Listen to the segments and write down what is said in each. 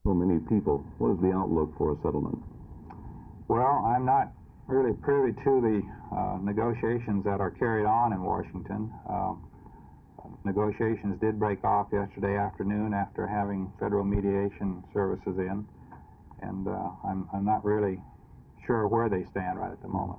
So many people. What is the outlook for a settlement? Well, I'm not really privy to the negotiations that are carried on in Washington. Negotiations did break off yesterday afternoon after having federal mediation services in, and I'm not really sure where they stand right at the moment.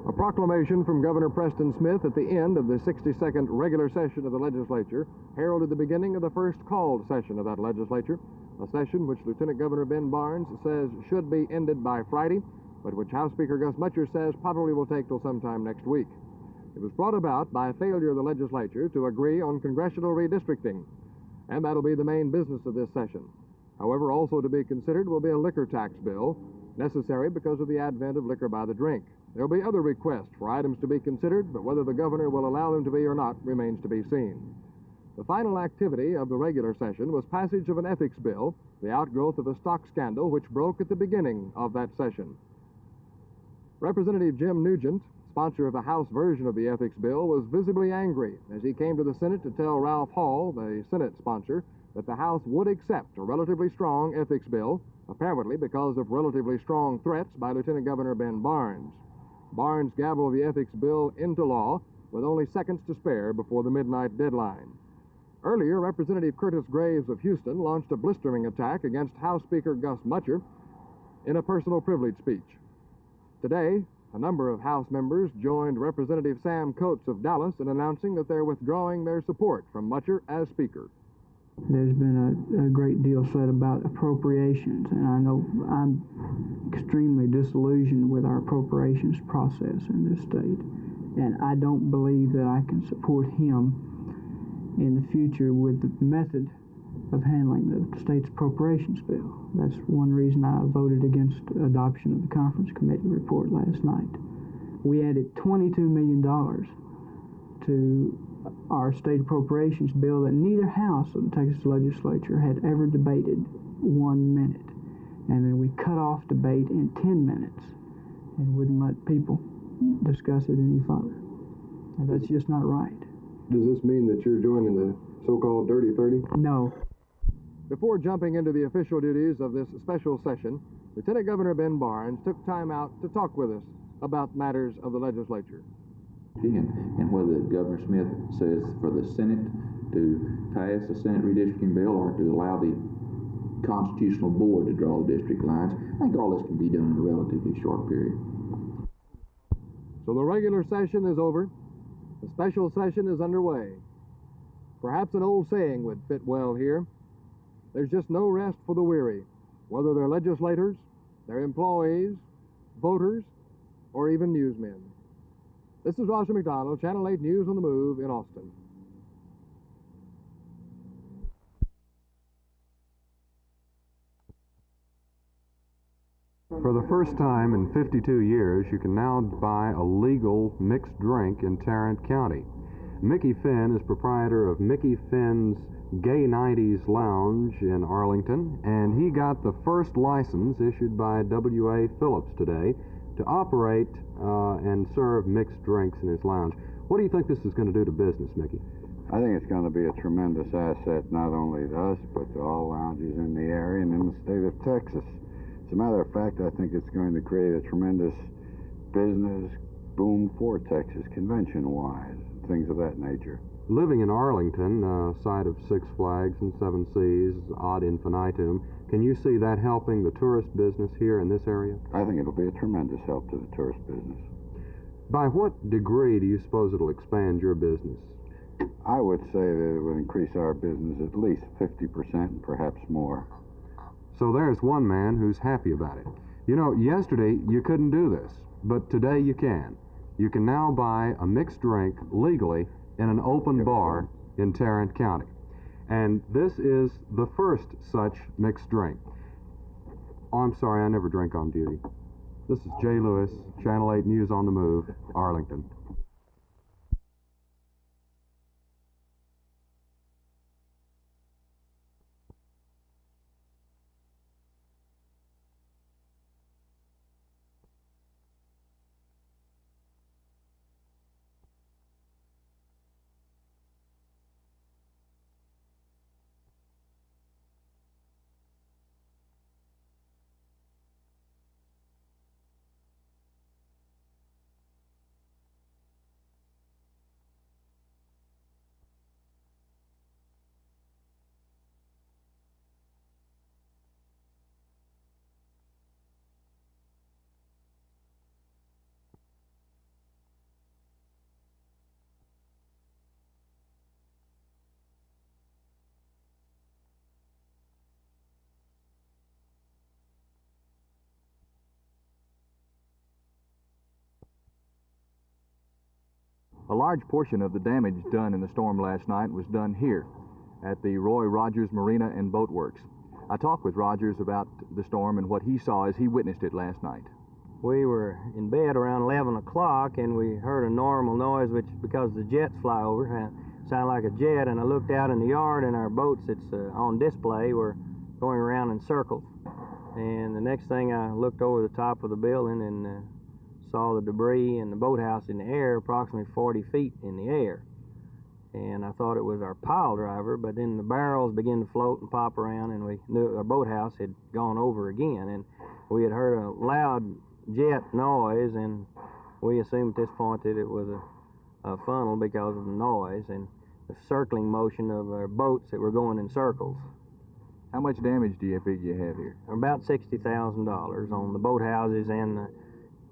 A proclamation from Governor Preston Smith at the end of the 62nd regular session of the legislature heralded the beginning of the first called session of that legislature, a session which Lieutenant Governor Ben Barnes says should be ended by Friday, but which House Speaker Gus Mutscher says probably will take till sometime next week. It was brought about by a failure of the legislature to agree on congressional redistricting, and that'll be the main business of this session. However, also to be considered will be a liquor tax bill, necessary because of the advent of liquor by the drink. There will be other requests for items to be considered, but whether the governor will allow them to be or not remains to be seen. The final activity of the regular session was passage of an ethics bill, the outgrowth of a stock scandal which broke at the beginning of that session. Representative Jim Nugent, sponsor of the House version of the ethics bill, was visibly angry as he came to the Senate to tell Ralph Hall, the Senate sponsor, that the House would accept a relatively strong ethics bill, apparently because of relatively strong threats by Lieutenant Governor Ben Barnes. Barnes gavelled the ethics bill into law with only seconds to spare before the midnight deadline. Earlier, Representative Curtis Graves of Houston launched a blistering attack against House Speaker Gus Mutscher in a personal privilege speech. Today, a number of House members joined Representative Sam Coates of Dallas in announcing that they're withdrawing their support from Mutscher as Speaker. There's been a great deal said about appropriations, and I know I'm extremely disillusioned with our appropriations process in this state, and I don't believe that I can support him in the future with the method of handling the state's appropriations bill. That's one reason I voted against adoption of the conference committee report last night. We added $22 million to our state appropriations bill that neither house of the Texas legislature had ever debated 1 minute. And then we cut off debate in 10 minutes and wouldn't let people discuss it any further. And that's just not right. Does this mean that you're joining the so-called Dirty 30? No. Before jumping into the official duties of this special session, Lieutenant Governor Ben Barnes took time out to talk with us about matters of the legislature. And whether Governor Smith says for the Senate to pass a Senate redistricting bill or to allow the Constitutional Board to draw the district lines, I think all this can be done in a relatively short period. So the regular session is over. The special session is underway. Perhaps an old saying would fit well here. There's just no rest for the weary, whether they're legislators, their employees, voters, or even newsmen. This is Roger McDonald, Channel 8 News on the Move in Austin. For the first time in 52 years, you can now buy a legal mixed drink in Tarrant County. Mickey Finn is proprietor of Mickey Finn's Gay 90s Lounge in Arlington, and he got the first license issued by W.A. Phillips today to operate and serve mixed drinks in his lounge. What do you think this is going to do to business, Mickey? I think it's going to be a tremendous asset, not only to us, but to all lounges in the area and in the state of Texas. As a matter of fact, I think it's going to create a tremendous business boom for Texas, convention-wise, things of that nature. Living in Arlington, site of Six Flags and Seven Seas, ad infinitum, can you see that helping the tourist business here in this area? I think it'll be a tremendous help to the tourist business. By what degree do you suppose it'll expand your business? I would say that it would increase our business at least 50% and perhaps more. So there's one man who's happy about it. You know, yesterday you couldn't do this, but today you can. You can now buy a mixed drink legally in an open bar in Tarrant County. And this is the first such mixed drink. Oh, I'm sorry, I never drink on duty. This is Jay Lewis, Channel 8 News on the Move, Arlington. A large portion of the damage done in the storm last night was done here at the Roy Rogers Marina and Boat Works. I talked with Rogers about the storm and what he saw as he witnessed it last night. We were in bed around 11 o'clock and we heard a normal noise, which because the jets fly over, sounded like a jet, and I looked out in the yard and our boats that's on display were going around in circles. And the next thing I looked over the top of the building and saw the debris and the boathouse in the air, approximately 40 feet in the air. And I thought it was our pile driver, but then the barrels began to float and pop around, and we knew our boathouse had gone over again. And we had heard a loud jet noise, and we assumed at this point that it was a funnel because of the noise and the circling motion of our boats that were going in circles. How much damage do you think you have here? About $60,000 on the boathouses and the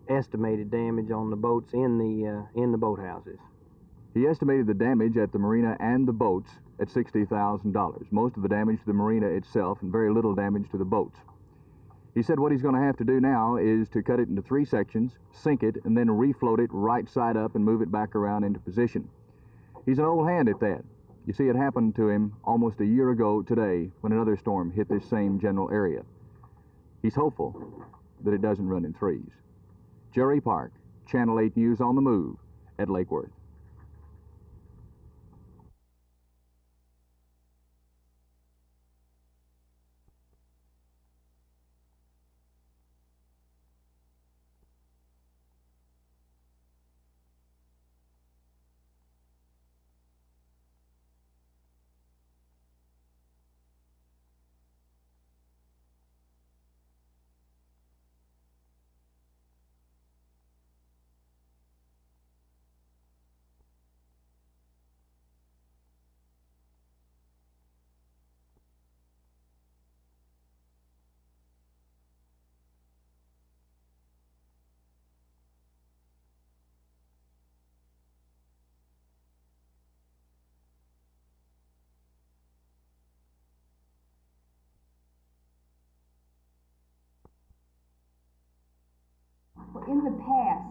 estimated damage on the boats in the boathouses. He estimated the damage at the marina and the boats at $60,000. Most of the damage to the marina itself and very little damage to the boats. He said what he's going to have to do now is to cut it into 3 sections, sink it, and then refloat it right side up and move it back around into position. He's an old hand at that. You see, it happened to him almost a year ago today when another storm hit this same general area. He's hopeful that it doesn't run in threes. Jerry Park, Channel 8 News on the Move at Lake Worth. In the past,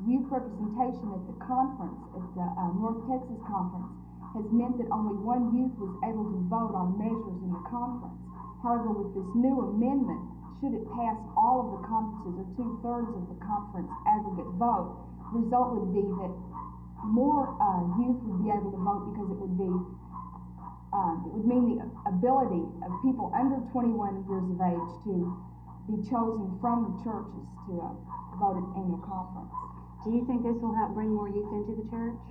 youth representation at the conference, at the North Texas conference, has meant that only one youth was able to vote on measures in the conference. However, with this new amendment, should it pass all of the conferences or 2/3 of the conference aggregate vote, the result would be that more youth would be able to vote because it would mean the ability of people under 21 years of age to be chosen from the churches to vote at annual conference. Do you think this will help bring more youth into the church?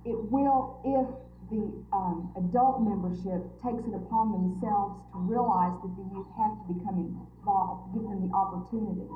It will if the adult membership takes it upon themselves to realize that the youth have to become involved, give them the opportunity.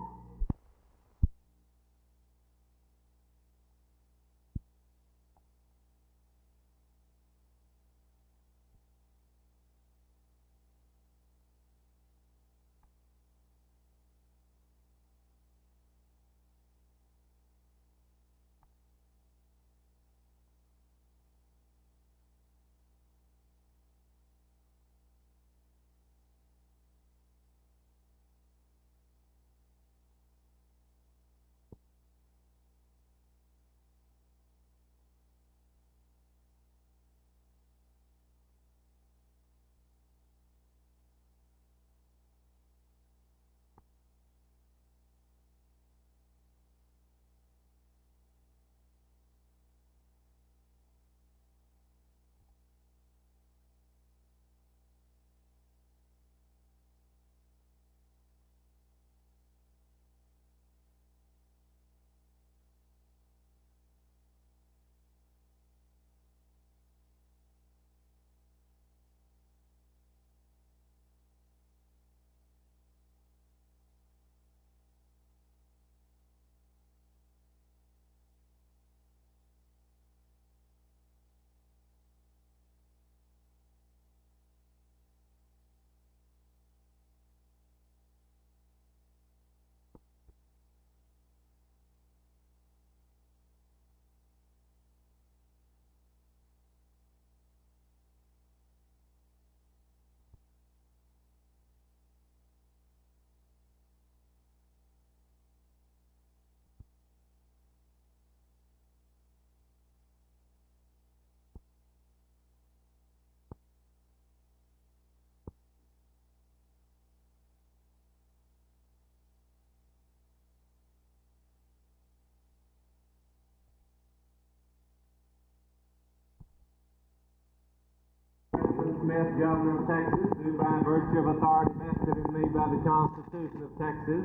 Smith, Governor of Texas, do by virtue of authority vested in me by the Constitution of Texas,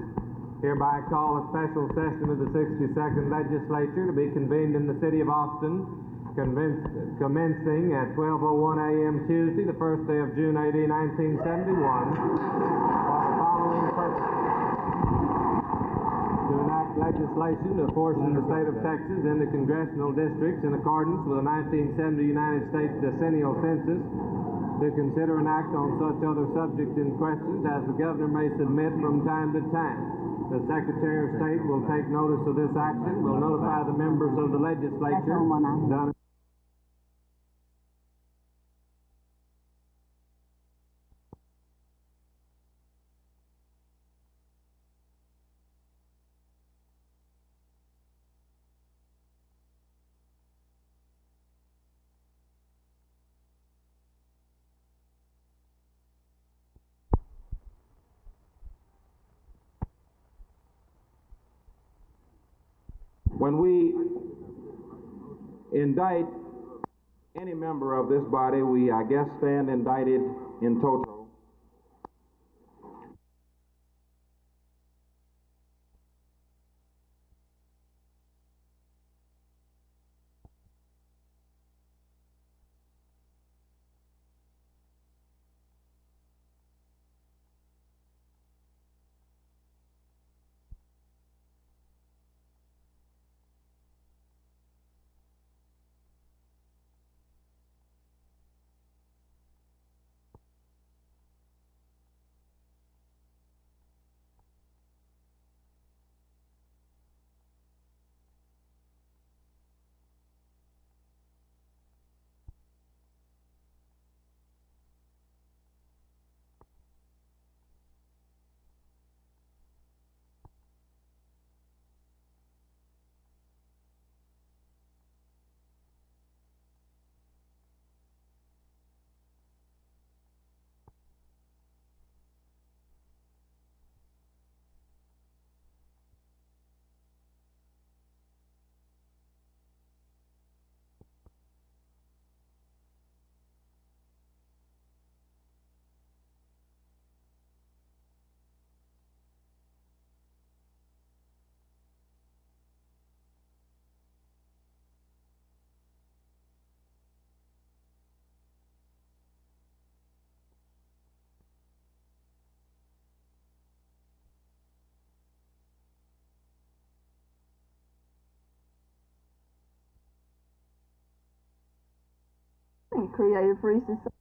hereby call a special session of the 62nd Legislature to be convened in the city of Austin, commencing at 12:01 a.m. Tuesday, the first day of June 18, 1971, for the following purposes: to enact legislation to apportion the state of Texas into congressional districts in accordance with the 1970 United States Decennial Census, to consider and act on such other subjects and questions as the governor may submit from time to time. The Secretary of State will take notice of this action, will notify the members of the legislature. Done. When we indict any member of this body, we, I guess, stand indicted in toto. Creative Free Society.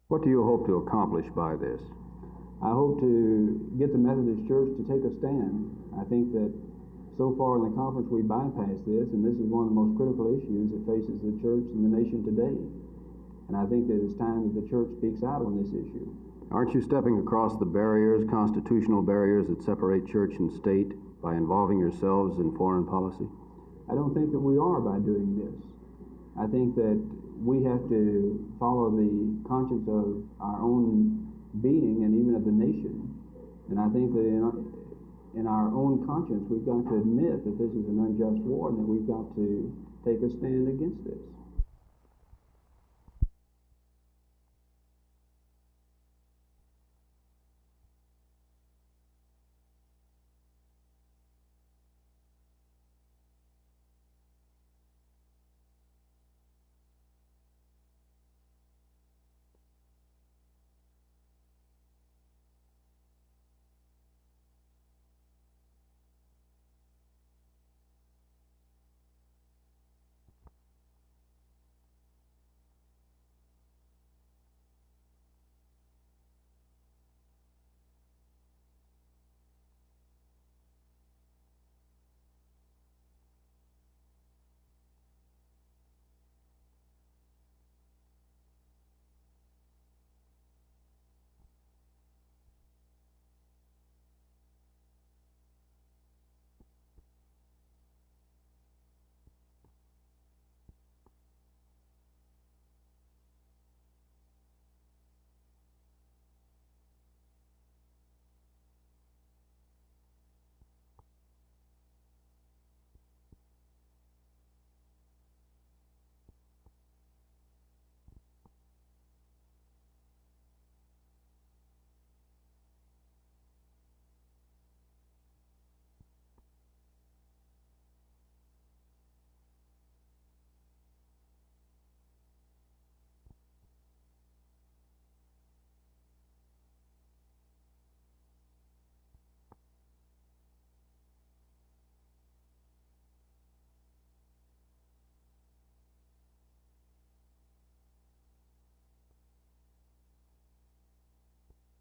What do you hope to accomplish by this? I hope to get the Methodist Church to take a stand. I think that so far in the conference we bypassed this, and this is one of the most critical issues that faces the church and the nation today. And I think that it's time that the church speaks out on this issue. Aren't you stepping across the barriers, constitutional barriers that separate church and state by involving yourselves in foreign policy? I don't think that we are by doing this. I think that we have to follow the conscience of our own being and even of the nation. And I think that in our own conscience, we've got to admit that this is an unjust war and that we've got to take a stand against this.